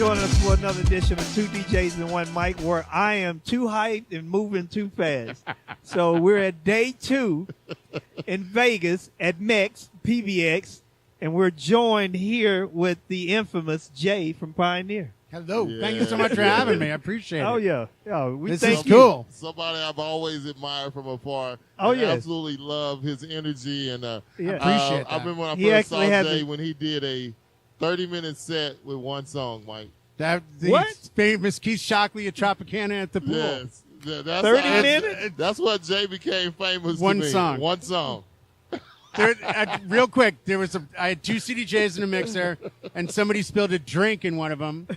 joining us for another edition of Two DJs and One Mic, where I am too hyped and moving too fast. So we're at day 2 in Vegas at MEX, PBX, and we're joined here with the infamous Jay from Pioneer. Hello. Yeah. Thank you so much for having me. I appreciate it. Oh, yeah. This thank is you. cool. Somebody I've always admired from afar. Oh, and yes. absolutely love his energy. And Yeah. Appreciate that. I remember when I He first saw actually has Jay a- when he did a 30-minute set with one song, Mike. The What? famous Keith Shockley at Tropicana at the pool. Yes. That's 30 how- minutes? That's what Jay became famous One to me. song. One song. Real quick, I had 2 CDJs in a mixer, and somebody spilled a drink in one of them.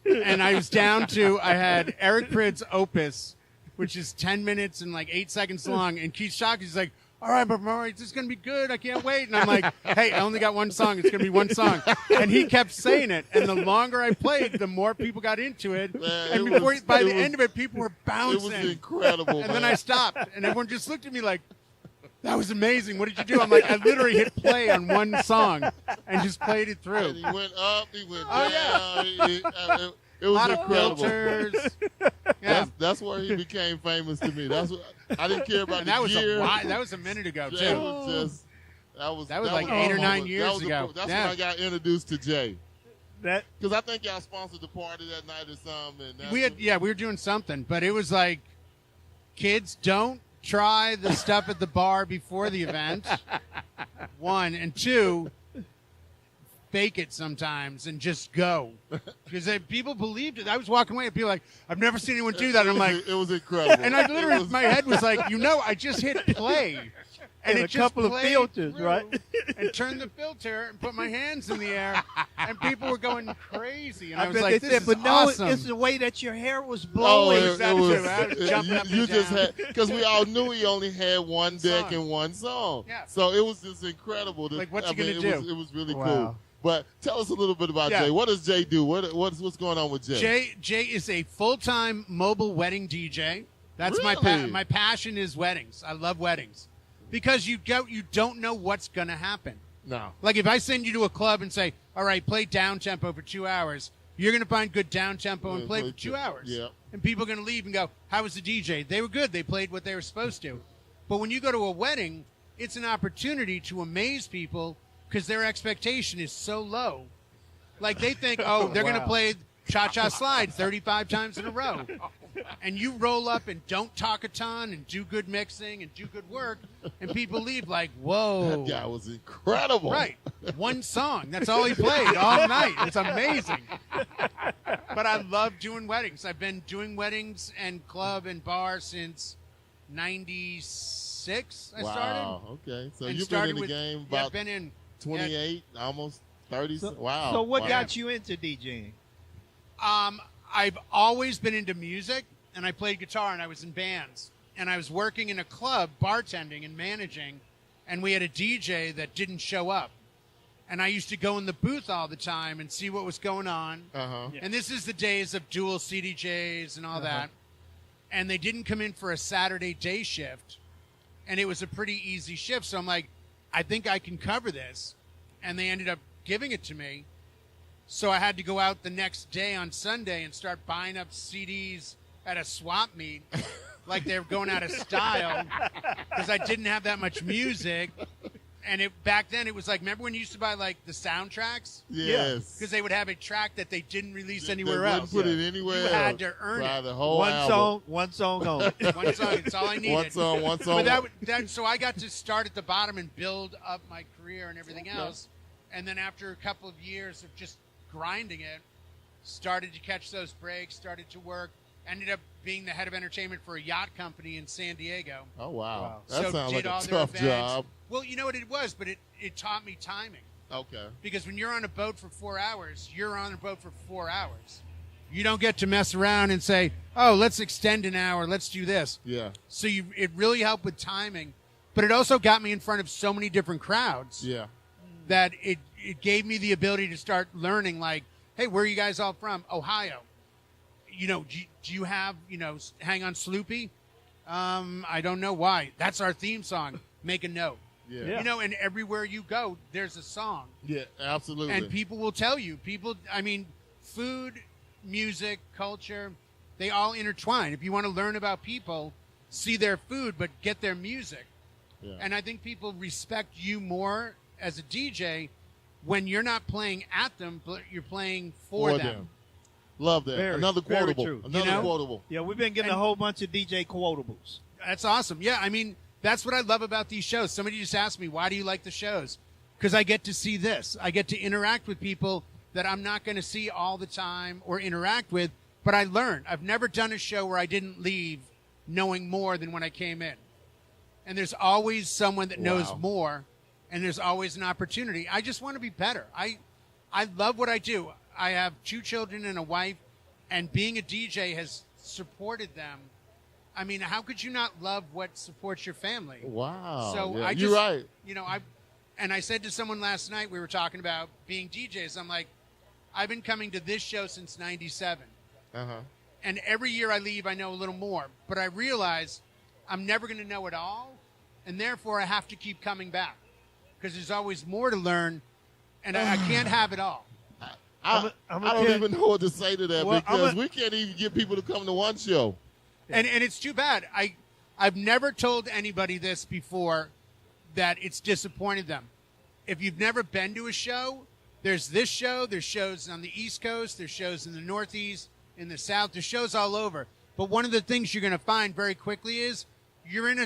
And I was down to, I had Eric Prid's Opus, which is 10 minutes and like 8 seconds long. And Keith Shockley's like, all right, but Murray, this is going to be good. I can't wait. And I'm like, hey, I only got one song. It's going to be one song. And he kept saying it. And the longer I played, the more people got into it. Man, And it by was- the end of it, people were bouncing. It was incredible, And then man. I stopped. And everyone just looked at me like, that was amazing. What did you do? I'm like, I literally hit play on one song and just played it through. And he went up, he went Oh, down. It A was lot of incredible. filters. Yeah. That's where he became famous to me. That's what I didn't care about And the that was year. that was a minute ago Jay too. was just that was like a 8 or 9 moment. years ago. That's Yeah. when I got introduced to Jay. That Because I think y'all sponsored the party that night or something. And that's We were doing something, but it was like, kids, don't try the stuff at the bar before the event. 1 and 2, fake it sometimes and just go, because people believed it. I was walking away and people were like, I've never seen anyone do that. And I'm like, it was incredible. and I literally, It was- my head was like, I just hit play. and it a just couple of played filters, through right? And turned the filter and put my hands in the air, and people were going crazy. And I, I was bet like, they this said, is but no, awesome. it's the way that your hair was Oh, blowing. it that was, too. I was jumping up and you just down. had because we all knew he only had one deck song. and one song. Yeah. So it was just incredible. Like, what's I he gonna mean, do? It was really Wow. cool. But tell us a little bit about Yeah. Jay. What does Jay do? What's going on with Jay? Jay is a full-time mobile wedding DJ. That's Really? my passion is weddings. I love weddings because you don't know what's going to happen. No. Like if I send you to a club and say, all right, play down tempo for 2 hours, you're going to find good down tempo and Yeah, play play for 2 two. hours. Yeah. And people are going to leave and go, how was the DJ? They were good. They played what they were supposed to. But when you go to a wedding, it's an opportunity to amaze people because their expectation is so low. Like they think, oh, they're going to Wow. play Cha-Cha Slide 35 times in a row. And you roll up and don't talk a ton and do good mixing and do good work, and people leave like, whoa. That guy was incredible. Right. One song. That's all he played all night. It's amazing. But I love doing weddings. I've been doing weddings and club and bar since 96 I started. Wow. Okay. So And you've been started in the with- game Yeah, about been in 28, almost 30. Wow. So what Wow. got you into DJing? I've always been into music, and I played guitar, and I was in bands. And I was working in a club, bartending and managing, and we had a DJ that didn't show up. And I used to go in the booth all the time and see what was going on. Uh-huh. And this is the days of dual CDJs and all that. And they didn't come in for a Saturday day shift. And it was a pretty easy shift. So I'm like, I think I can cover this. And they ended up giving it to me. So I had to go out the next day on Sunday and start buying up CDs at a swap meet like they were going out of style because I didn't have that much music. And back then it was like, remember when you used to buy like the soundtracks? Yes. Because they would have a track that they didn't release They anywhere wouldn't else. put it anywhere You had else. to earn Buy it. the whole One album. song only. One song, it's all I needed. One song. But so I got to start at the bottom and build up my career and everything else. And then after a couple of years of just grinding it, started to catch those breaks, started to work, ended up being the head of entertainment for a yacht company in San Diego. Oh, wow. So That sounds like did a all their tough events. job. Well, you know what it was, but it taught me timing. Okay. Because when you're on a boat for 4 hours, you're on a boat for 4 hours. You don't get to mess around and say, oh, let's extend an hour, let's do this. Yeah. So it really helped with timing. But it also got me in front of so many different crowds Yeah. that it gave me the ability to start learning, like, hey, where are you guys all from? Ohio. You know, do you have, Hang On Sloopy? I don't know why. That's our theme song. Make a note. Yeah. You know, and everywhere you go, there's a song. Yeah, absolutely. And people will tell you. Food music, culture, they all intertwine. If you want to learn about people, see their food, but get their music. Yeah. And I think people respect you more as a DJ when you're not playing at them, but you're playing for them. Love that. Very Another quotable. true. Another You know? quotable. Yeah, we've been getting a whole bunch of DJ quotables. That's awesome. Yeah, I mean, that's what I love about these shows. Somebody just asked me, why do you like the shows? Because I get to see this. I get to interact with people that I'm not going to see all the time or interact with, but I learn. I've never done a show where I didn't leave knowing more than when I came in. And there's always someone that knows Wow. more, and there's always an opportunity. I just want to be better. I love what I do. I have 2 children and a wife, and being a DJ has supported them. I mean, how could you not love what supports your family? Wow. So Yeah, I you're just, right. you know, I said to someone last night, we were talking about being DJs. I'm like, I've been coming to this show since '97. Uh-huh. And every year I leave, I know a little more. But I realize I'm never going to know it all. And therefore, I have to keep coming back. Because there's always more to learn. And I can't have it all. I don't even know what to say to that Well, because we can't even get people to come to one show. And it's too bad. I've never told anybody this before that it's disappointed them. If you've never been to a show, there's this show, there's shows on the East Coast, there's shows in the Northeast, in the South, there's shows all over. But one of the things you're going to find very quickly is you're in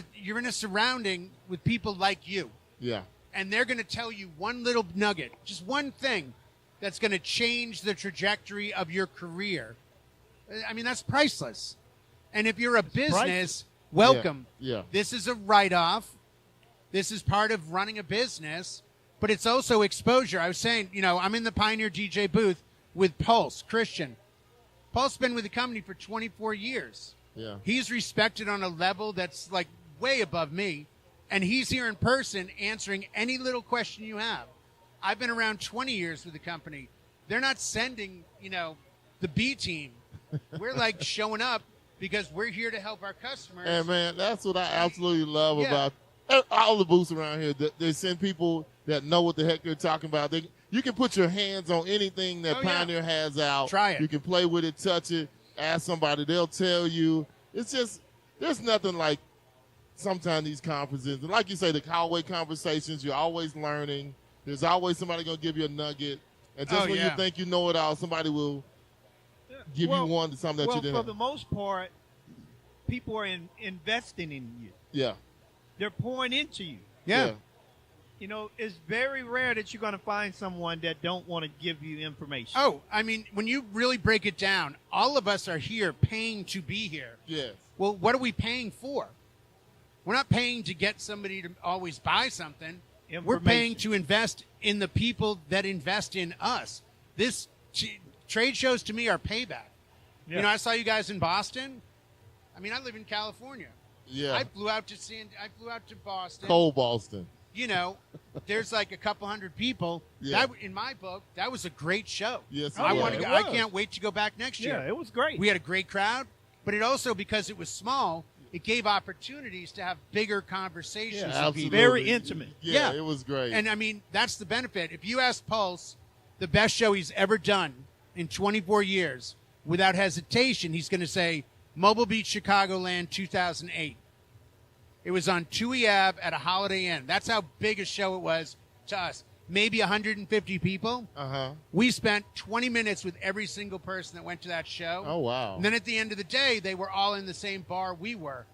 a surrounding with people like you. Yeah. And they're going to tell you one little nugget, just one thing that's going to change the trajectory of your career. I mean, that's priceless. And if you're a business, welcome. Yeah. This is a write-off. This is part of running a business, but it's also exposure. I was saying, you know, I'm in the Pioneer DJ booth with Pulse, Christian. Pulse's been with the company for 24 years. Yeah. He's respected on a level that's like way above me, and he's here in person answering any little question you have. I've been around 20 years with the company. They're not sending, you know, the B team. We're like showing up because we're here to help our customers. And man, that's what I absolutely love Yeah. about all the booths around here. They send people that know what the heck they're talking about. You can put your hands on anything that Oh, yeah. Pioneer has out. Try it. You can play with it, touch it, ask somebody. They'll tell you. It's just, there's nothing like sometimes these conferences. And like you say, the hallway conversations, you're always learning. There's always somebody going to give you a nugget. And just when you think you know it all, somebody will give you something that you didn't for have. the most part, people are investing in you. Yeah. They're pouring into you. Yeah. You know, it's very rare that you're going to find someone that don't want to give you information. Oh, I mean, when you really break it down, all of us are here paying to be here. Yes. Well, what are we paying for? We're not paying to get somebody to always buy something. We're paying to invest in the people that invest in us. This trade shows to me are payback. Yeah. You know, I saw you guys in Boston. I mean, I live in California. Yeah. I flew out to Boston. Cold Boston. You know, there's like a couple hundred people. Yeah. That, in my book, that was a great show. Yes, it I was. want to go. It I was. can't wait to go back next year. Yeah, it was great. We had a great crowd, but it also, because it was small, it gave opportunities to have bigger conversations with Absolutely. people. Very intimate. Yeah, Yeah. it was great. And I mean, that's the benefit. If you ask Pulse, the best show he's ever done in 24 years, without hesitation, he's going to say Mobile Beach, Chicagoland, 2008. It was on Tui Ave at a Holiday Inn. That's how big a show it was to us. Maybe 150 people. Uh-huh. We spent 20 minutes with every single person that went to that show. Oh, wow. And then at the end of the day, they were all in the same bar we were.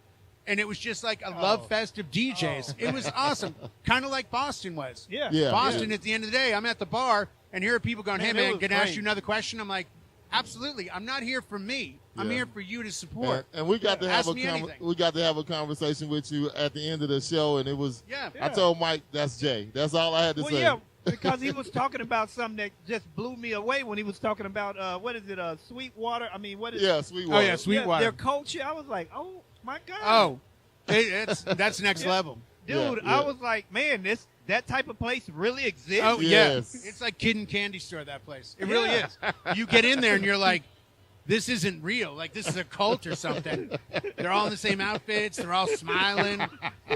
And it was just like a love fest of DJs. It was awesome. Kind of like Boston was. Yeah. Yeah. Boston, at the end of the day, I'm at the bar, and here are people going, Man, hey, it man, was can I ask great. you another question? I'm like, absolutely. I'm not here for me. I'm Yeah. here for you to support. And we got to have Ask me anything. we got to have a conversation with you at the end of the show, and it was. Yeah. I told Mike, that's Jay. That's all I had to Well, say. yeah, because he was talking about something that just blew me away when he was talking about, what is it, Sweetwater? I mean, what is Yeah, Sweetwater. Oh, yeah, Sweetwater. their culture. I was like, oh, my God. Oh, that's next level. Dude, Yeah, I yeah. was like, man, that type of place really exists. Oh, Yes. yeah. It's like kid and candy store, that place. It really is. You get in there and you're like, this isn't real. Like, this is a cult or something. They're all in the same outfits. They're all smiling.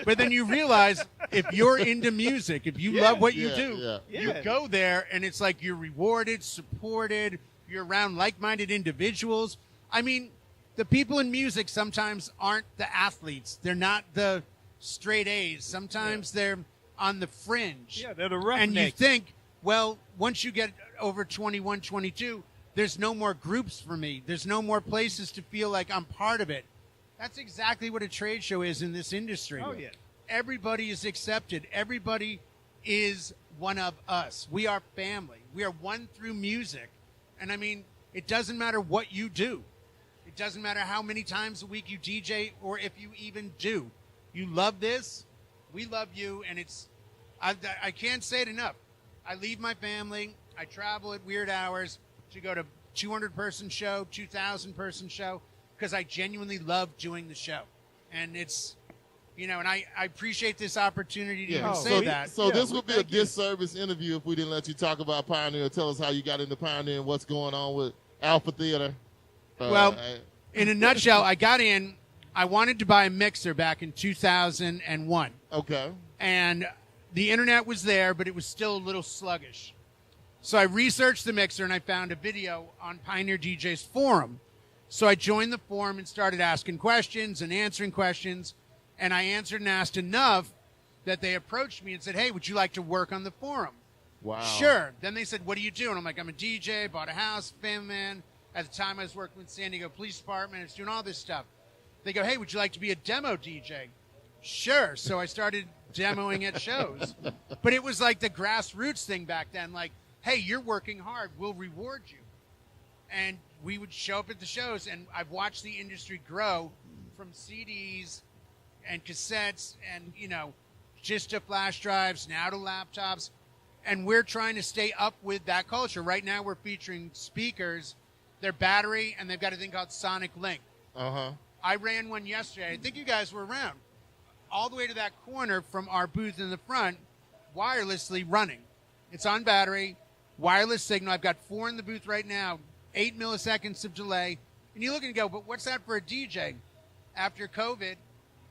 But then you realize if you're into music, if you love what you Yeah, do, yeah. you Yeah. go there and it's like you're rewarded, supported. You're around like-minded individuals. I mean, the people in music sometimes aren't the athletes. They're not the straight A's. Sometimes they're on the fringe. Yeah, they're the roughnecks. And you think, well, once you get over 21, 22, there's no more groups for me. There's no more places to feel like I'm part of it. That's exactly what a trade show is in this industry. Oh, yeah. Everybody is accepted. Everybody is one of us. We are family. We are one through music. And I mean, it doesn't matter what you do. It doesn't matter how many times a week you DJ or if you even do. You love this. We love you. And I can't say it enough. I leave my family. I travel at weird hours to go to 200-person show, 2,000-person show, because I genuinely love doing the show. And it's, and I appreciate this opportunity to even say that. So this would be a disservice interview if we didn't let you talk about Pioneer. Tell us how you got into Pioneer and what's going on with Alpha Theater. In a nutshell, I got in. I wanted to buy a mixer back in 2001. Okay. And the internet was there, but it was still a little sluggish. So I researched the mixer, and I found a video on Pioneer DJ's forum. So I joined the forum and started asking questions and answering questions. And I answered and asked enough that they approached me and said, hey, would you like to work on the forum? Wow. Sure. Then they said, what do you do? And I'm like, I'm a DJ, bought a house, family man. At the time, I was working with San Diego Police Department. I was doing all this stuff. They go, hey, would you like to be a demo DJ? Sure. So I started demoing at shows. But it was like the grassroots thing back then. Like, hey, you're working hard. We'll reward you. And we would show up at the shows. And I've watched the industry grow from CDs and cassettes and, just to flash drives, now to laptops. And we're trying to stay up with that culture. Right now, we're featuring speakers. They're battery, and they've got a thing called Sonic Link. Uh-huh. I ran one yesterday. I think you guys were around. All the way to that corner from our booth in the front, wirelessly running. It's on battery, wireless signal. I've got 4 in the booth right now, 8 milliseconds of delay. And you look and go, but what's that for a DJ? After COVID,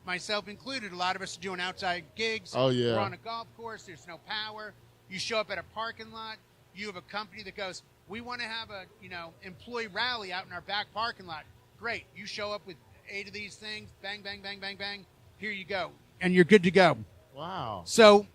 myself included, a lot of us are doing outside gigs. Oh, yeah. We're on a golf course. There's no power. You show up at a parking lot. You have a company that goes, we want to have a, employee rally out in our back parking lot. Great. You show up with 8 of these things. Bang, bang, bang, bang, bang. Here you go. And you're good to go. Wow. So,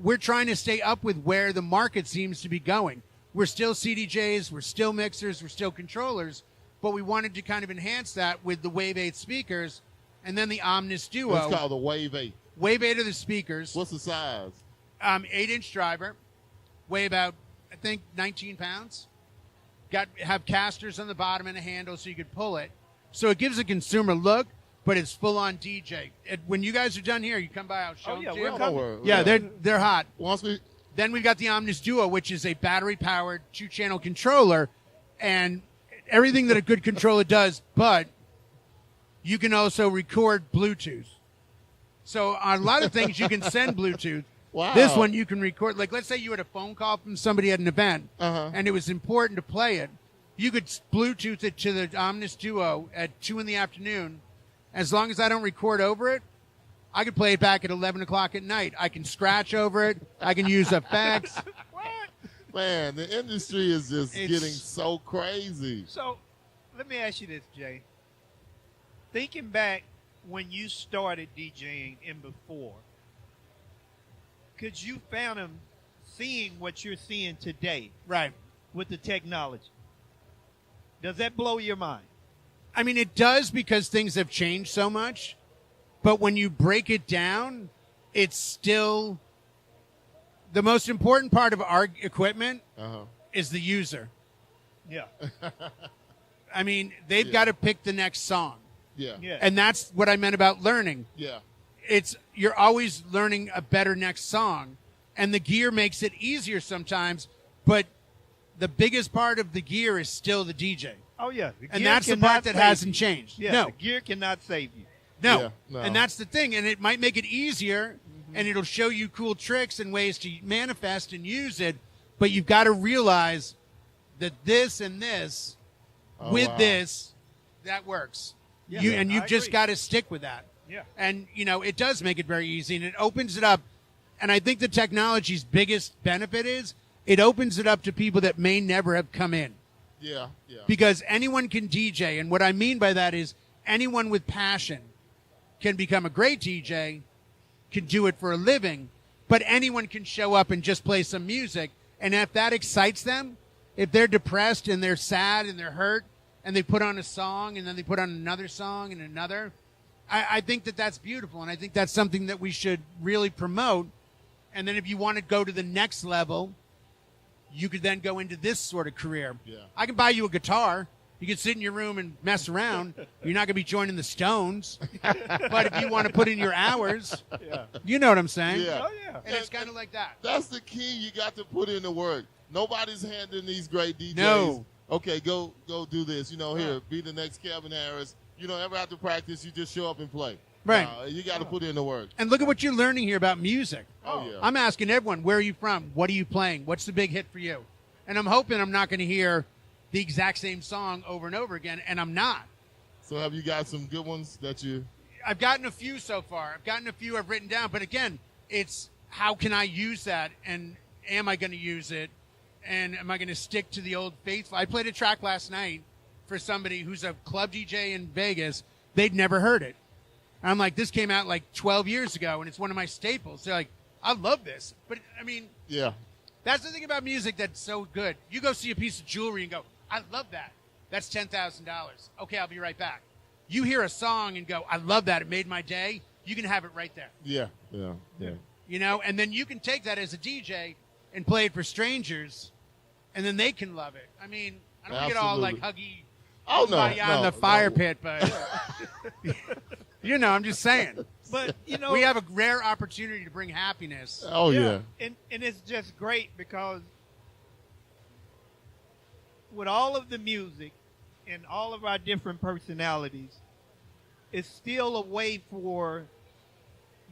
we're trying to stay up with where the market seems to be going. We're still CDJs. We're still mixers. We're still controllers. But we wanted to kind of enhance that with the Wave 8 speakers and then the Omnis Duo. It's called the Wave 8. Wave 8 are the speakers. What's the size? 8-inch driver. Weigh about, I think, 19 pounds. Have casters on the bottom and a handle so you could pull it. So it gives a consumer look, but it's full-on DJ. When you guys are done here, you come by, I'll show them to you. Yeah, they're hot. Then we've got the Omnis Duo, which is a battery-powered 2-channel controller, and everything that a good controller does, but you can also record Bluetooth. So on a lot of things, you can send Bluetooth. Wow. This one you can record. Like, let's say you had a phone call from somebody at an event, and it was important to play it. You could Bluetooth it to the Omnis Duo at 2 in the afternoon. As long as I don't record over it, I could play it back at 11 o'clock at night. I can scratch over it. I can use effects. Man, the industry is just getting so crazy. So let me ask you this, Jay. Thinking back when you started DJing and before, could you fathom seeing what you're seeing today? Right. With the technology? Does that blow your mind? I mean, it does because things have changed so much. But when you break it down, it's still the most important part of our equipment is the user. Yeah. I mean, they've got to pick the next song. Yeah. And that's what I meant about learning. Yeah. You're always learning a better next song, and the gear makes it easier sometimes, but the biggest part of the gear is still the DJ. Oh, yeah. And that's the part that hasn't changed. Yeah, no. The gear cannot save you. No. Yeah, no. And that's the thing, and it might make it easier, and it'll show you cool tricks and ways to manifest and use it, but you've got to realize that this and this, this, that works. Yeah, You've just got to stick with that. Yeah. And, it does make it very easy, and it opens it up. And I think the technology's biggest benefit is it opens it up to people that may never have come in. Yeah, yeah. Because anyone can DJ, and what I mean by that is anyone with passion can become a great DJ, can do it for a living, but anyone can show up and just play some music. And if that excites them, if they're depressed and they're sad and they're hurt, and they put on a song and then they put on another song and another, I think that that's beautiful. And I think that's something that we should really promote. And then if you want to go to the next level, you could then go into this sort of career. Yeah. I can buy you a guitar. You can sit in your room and mess around. You're not going to be joining the Stones. But if you want to put in your hours, you know what I'm saying? Yeah. Oh, yeah. And it's kind of like that. That's the key. You got to put in the work. Nobody's handing these great DJs. No. Okay, go do this. Here, be the next Kevin Harris. Ever after practice, you just show up and play. Right. You got to put in the work. And look at what you're learning here about music. Oh, yeah. I'm asking everyone, where are you from? What are you playing? What's the big hit for you? And I'm hoping I'm not going to hear the exact same song over and over again, and I'm not. So have you got some good ones that you... I've gotten a few so far. I've written down. But again, it's how can I use that, and am I going to use it, and am I going to stick to the old faithful? I played a track last night for somebody who's a club DJ in Vegas. They'd never heard it. And I'm like, this came out like 12 years ago, and it's one of my staples. They're like, I love this. But, I mean, Yeah. that's the thing about music that's so good. You go see a piece of jewelry and go, I love that. That's $10,000. Okay, I'll be right back. You hear a song and go, I love that. It made my day. You can have it right there. Yeah. And then you can take that as a DJ and play it for strangers, and then they can love it. I mean, I don't get all like huggy somebody on the fire pit, but I'm just saying. But we have a rare opportunity to bring happiness. Oh, yeah. And it's just great because with all of the music and all of our different personalities, it's still a way for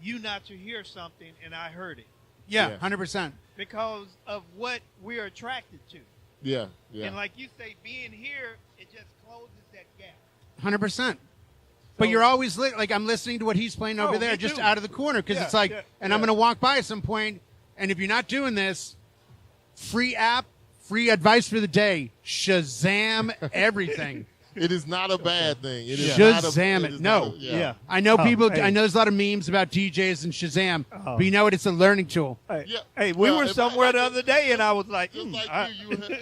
you not to hear something and I heard it. Yeah, 100%. Because of what we're attracted to. Yeah. And like you say, being here, it just closes that gap. 100%. But you're always like, I'm listening to what he's playing over there me just too. out of the corner because it's like, and I'm going to walk by at some point, and if you're not doing this, free app, free advice for the day, Shazam everything. It is not a bad thing. It is Shazam not it. is No. not a- I know people, hey. I know there's a lot of memes about DJs and Shazam, but you know what? It's a learning tool. Hey, Yeah. hey, we Well, were if somewhere I- the other day, and I was like, Just like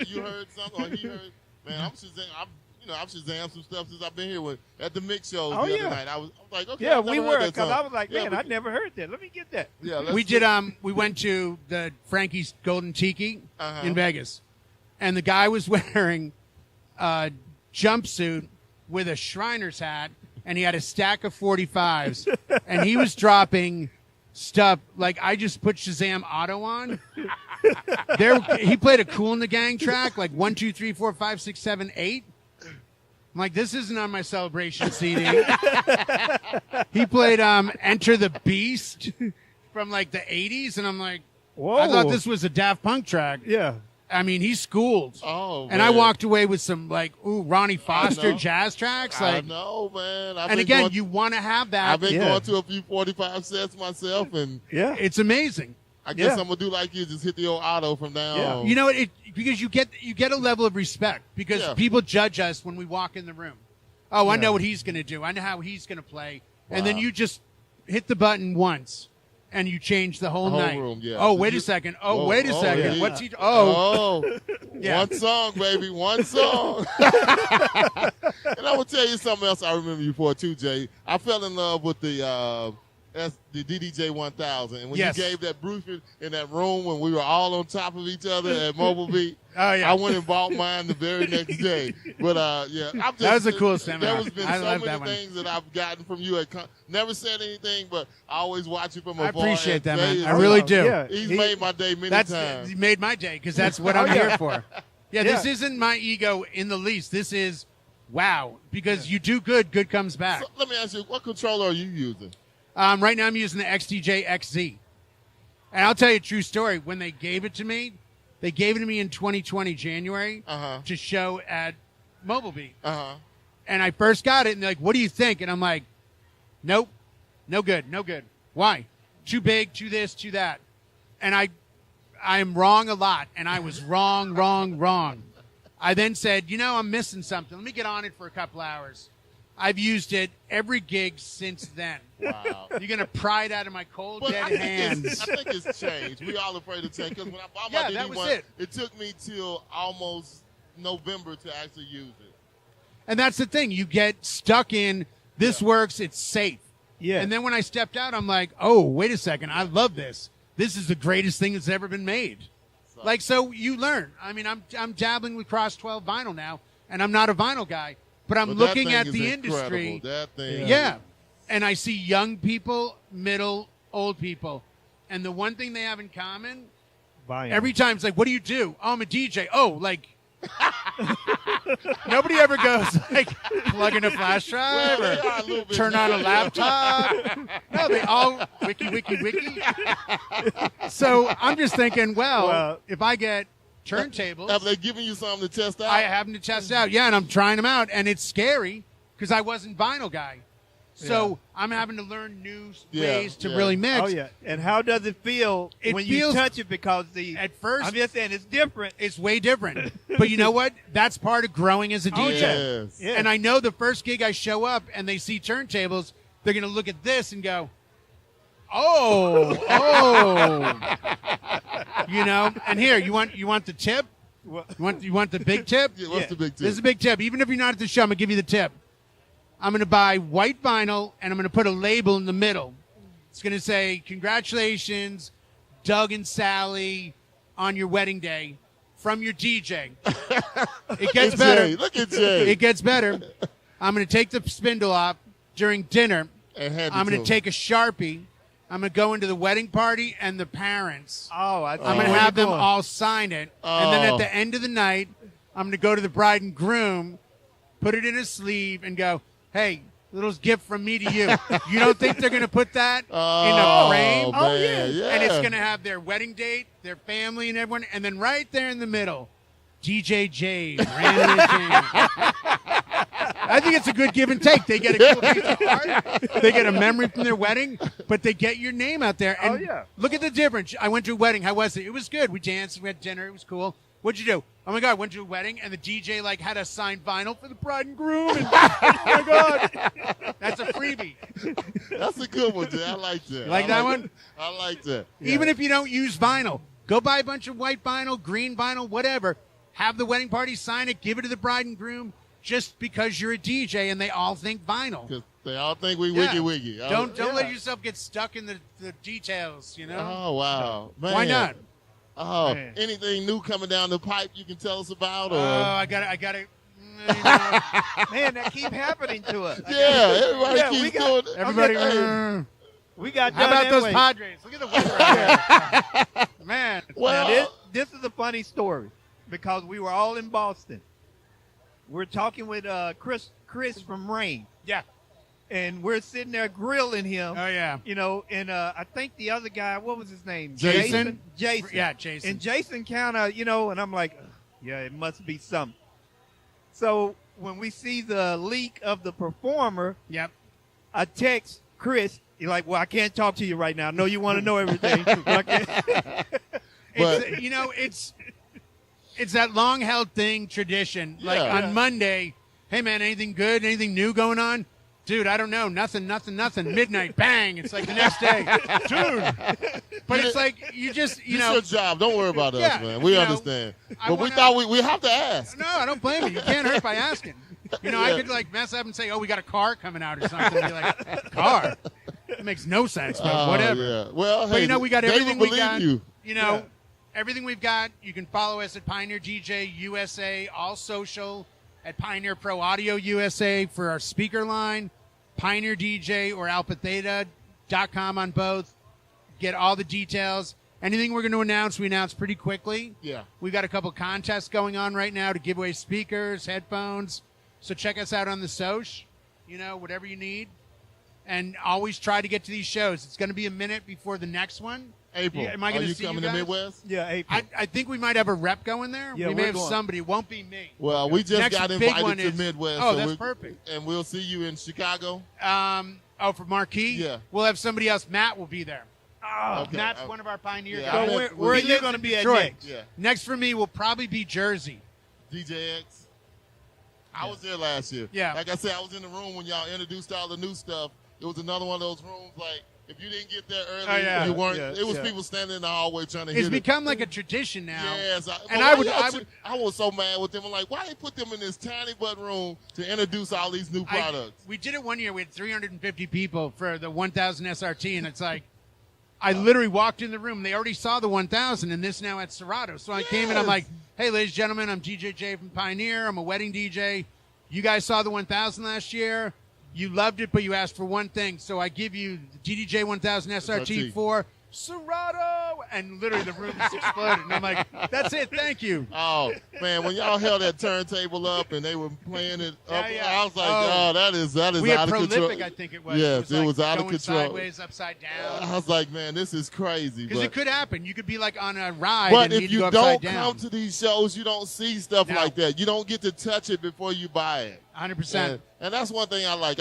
you heard something, or he heard, man, I'm Shazam some stuff since I've been here at the mix shows the other night. I was like, okay. yeah, I've we never were, heard that because song. I was like, man, but- I never heard that. Let me get that. Yeah, We went to the Frankie's Golden Tiki Uh-huh. in Vegas, and the guy was wearing a jumpsuit with a Shriner's hat, and he had a stack of 45s, and he was dropping stuff like I just put Shazam Auto on. He played a Cool in the Gang track, like 1, 2, 3, 4, 5, 6, 7, 8. I'm like, this isn't on my Celebration CD. He played Enter the Beast from like the 80s, and I'm like, Whoa. I thought this was a Daft Punk track. Yeah. I mean, he's schooled. Oh, and I man. walked away with some like, Ronnie Foster know. jazz tracks. I Like, know, man. and again, you want to have that. I've been Yeah. going to a few 45 sets myself, and Yeah. It's amazing. I guess Yeah. I'm gonna do like you, just hit the old auto from now Yeah. on. You know what? Because you get a level of respect because Yeah. people judge us when we walk in the room. Oh, I Yeah. know what he's going to do. I know how he's going to play. And then Wow. you just hit the button once, and you change the whole The whole night. room, yeah. Oh, So wait you- a second. Oh, Whoa, wait a oh, second. yeah. What's he? Yeah. One song, baby, one song. And I will tell you something else I remember you for too, Jay. I fell in love with the DDJ 1000, and when Yes. you gave that briefing in that room when we were all on top of each other at Mobile Beat. Oh, yeah. I went and bought mine the very next day. But yeah, I've just, That was the coolest seminar. There has been I so love that many one. things that I've gotten from you. Never said anything, but I always watch you from I afar. appreciate and that, Jay man. is- I really do. Yeah. He's He- made my day many That's times. he made my day because that's what I'm Oh, yeah. here for. Yeah, Yeah. this isn't my ego in the least. This is wow because you do good, good comes back. So let me ask you, what controller are you using? Right now I'm using the XDJ XZ. And I'll tell you a true story. When they gave it to me in 2020 January Uh-huh. to show at Mobile Beat. Uh-huh. And I first got it and they're like, what do you think? And I'm like, nope, no good, no good. Why? Too big, too this, too that. And I'm wrong a lot. And I was wrong. I then said, I'm missing something. Let me get on it for a couple hours. I've used it every gig since then. Wow. You're going to pry it out of my cold, dead hands. I think it's changed. We all afraid of change. Because when I bought my Yeah, DD that was one, it. it took me till almost November to actually use it. And that's the thing. You get stuck in, this works, it's safe. Yeah. And then when I stepped out, I'm like, oh, wait a second. I love this. This is the greatest thing that's ever been made. So you learn. I mean, I'm dabbling with Cross 12 vinyl now, and I'm not a vinyl guy, but I'm looking at the industry. That thing. Yeah. And I see young people, middle, old people. And the one thing they have in common, every time it's like, what do you do? Oh, I'm a DJ. Oh, like, nobody ever goes like plug in a flash drive or turn on a laptop. No, they all wiki. So I'm just thinking, well, if I get turntables, have they given you something to test out? I have them to test out. Yeah, and I'm trying them out, and it's scary because I wasn't vinyl guy. So I'm having to learn new ways to really mix. Oh, yeah. And how does it feel when you touch it? Because at first, I'm just saying it's different. It's way different. But you know what? That's part of growing as a DJ. Yes. Yeah. And I know the first gig I show up and they see turntables, they're going to look at this and go, oh. And here, you want the tip? You want the big tip? Yeah, what's the big tip? This is a big tip. Even if you're not at the show, I'm going to give you the tip. I'm going to buy white vinyl, and I'm going to put a label in the middle. It's going to say, congratulations, Doug and Sally, on your wedding day from your DJ. It gets better. Look at Jay. It gets better. I'm going to take the spindle off during dinner. And I'm going to take a Sharpie. I'm going to go into the wedding party and the parents. I'm going to have them all sign it. And then at the end of the night, I'm going to go to the bride and groom, put it in a sleeve, and go, hey, little gift from me to you. You don't think they're going to put that in a frame? Man, yeah. And it's going to have their wedding date, their family, and everyone. And then right there in the middle, DJ J. Randy James. I think it's a good give and take. They get a cool piece of art. They get a memory from their wedding, but they get your name out there. And look at the difference. I went to a wedding. How was it? It was good. We danced. We had dinner. It was cool. What'd you do? Oh, my God, I went to a wedding, and the DJ, had a signed vinyl for the bride and groom. And, oh, my God. That's a freebie. That's a good one, Jay. I like that. You like that one? I like that. Even if you don't use vinyl, go buy a bunch of white vinyl, green vinyl, whatever. Have the wedding party sign it. Give it to the bride and groom just because you're a DJ, and they all think vinyl. Because they all think we wiggy. Don't let yourself get stuck in the details, Oh, wow. Man. Why not? Oh, Man. Anything new coming down the pipe you can tell us about? Or? Oh, I got it. Man, that keep happening to us. Yeah, everybody keeps doing it. Everybody. We got How done about that those way. Padres? Look at the weather out here. Man. Well, Now, this is a funny story because we were all in Boston. We're talking with Chris from Rain. Yeah. And we're sitting there grilling him. Oh, yeah. And I think the other guy, what was his name? Jason? Jason. Yeah, Jason. And Jason kind of, and I'm like, yeah, it must be something. So when we see the leak of the performer, Yep. I text Chris. He's like, well, I can't talk to you right now. I know you want to know everything. But I can't. It's that long-held thing, tradition. Like on Monday, hey, man, anything good, anything new going on? Dude, I don't know. Nothing. Midnight, bang. It's like the next day. Dude. But it's like, you just, It's your job. Don't worry about us, man. We understand. But we thought we have to ask. No, I don't blame you. You can't hurt by asking. I could mess up and say, oh, we got a car coming out or something. Be like, car? It makes no sense, but whatever. Yeah. Well, But, hey, we got they everything will we got. believe Everything we've got. You can follow us at Pioneer DJ USA, all social, at Pioneer Pro Audio USA for our speaker line, Pioneer DJ or alphatheta.com on both. Get all the details. Anything we're going to announce, we announce pretty quickly. Yeah. We've got a couple contests going on right now to give away speakers, headphones. So check us out on the Soch, whatever you need. And always try to get to these shows. It's going to be a minute before the next one. April. Am I going to see coming you to guys? Midwest? Yeah, April. I think we might have a rep going there. Yeah, we may we're have going. somebody. It won't be me. Well, we just Next got big invited one to is- Midwest. Oh, so that's perfect. And we'll see you in Chicago. For Marquee? Yeah. We'll have somebody else. Matt will be there. Oh, Okay. Matt's one of our Pioneer Yeah, guys. so where are He you lives going to in be at Detroit. next? Yeah. Next for me will probably be Jersey. DJ X. I was there last year. Yeah. Like I said, I was in the room when y'all introduced all the new stuff. It was another one of those rooms like, if you didn't get there early, you weren't. It was people standing in the hallway trying to hit it. It's become like a tradition now. Yes. I was so mad with them. I'm like, why they put them in this tiny butt room to introduce all these new products? We did it one year. We had 350 people for the 1000 SRT, and it's like, I literally walked in the room. They already saw the 1000, and this now at Serato. So I came in. I'm like, hey, ladies and gentlemen, I'm DJ J from Pioneer. I'm a wedding DJ. You guys saw the 1000 last year. You loved it, but you asked for one thing. So I give you the DDJ 1000 SRT for Serato. And literally the room just exploded. And I'm like, that's it. Thank you. Oh, man, when y'all held that turntable up and they were playing it up, Yeah. I was like, oh, that is we had out of Prolific, control. I think it was. Yes, it was out of going control. Sideways, upside down. I was like, man, this is crazy. Because it could happen. You could be like on a ride But and if need to you go upside don't down. come to these shows, you don't see stuff No. like that. You don't get to touch it before you buy it. 100%. And that's one thing I like.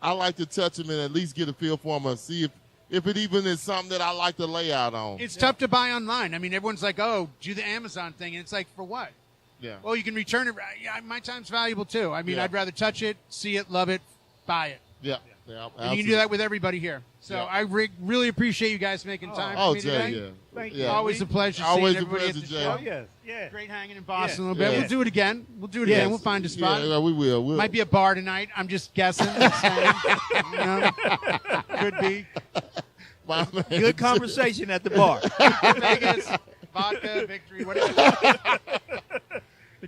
I like to touch them and at least get a feel for them and see if it even is something that I like to lay out on. It's tough to buy online. I mean, everyone's like, oh, do the Amazon thing. And it's like, for what? Yeah. Well, you can return it. Yeah, my time's valuable, too. I mean, I'd rather touch it, see it, love it, buy it. Yeah. And you can do that with everybody here. So I really appreciate you guys making time for me Jay, today. Thank you. Always a pleasure Always seeing a everybody pleasure, at the Jay. show. Oh, yes. Yeah. Great hanging in Boston a Yeah. little bit. Yeah. We'll do it again. Yes. We'll find a spot. Yeah, we will. Might be a bar tonight. I'm just guessing. You know? Could be. My man. Good conversation at the bar. Vegas, vodka, victory, whatever.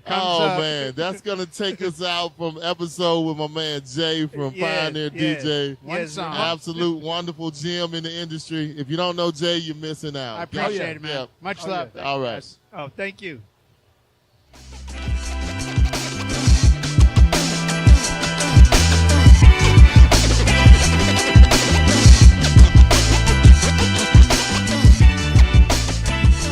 Man, that's going to take us out from episode with my man Jay from Pioneer DJ. One song. Absolute wonderful gem in the industry. If you don't know Jay, you're missing out. I appreciate it, man. Yeah. Much love. All right. Guys. Oh, thank you.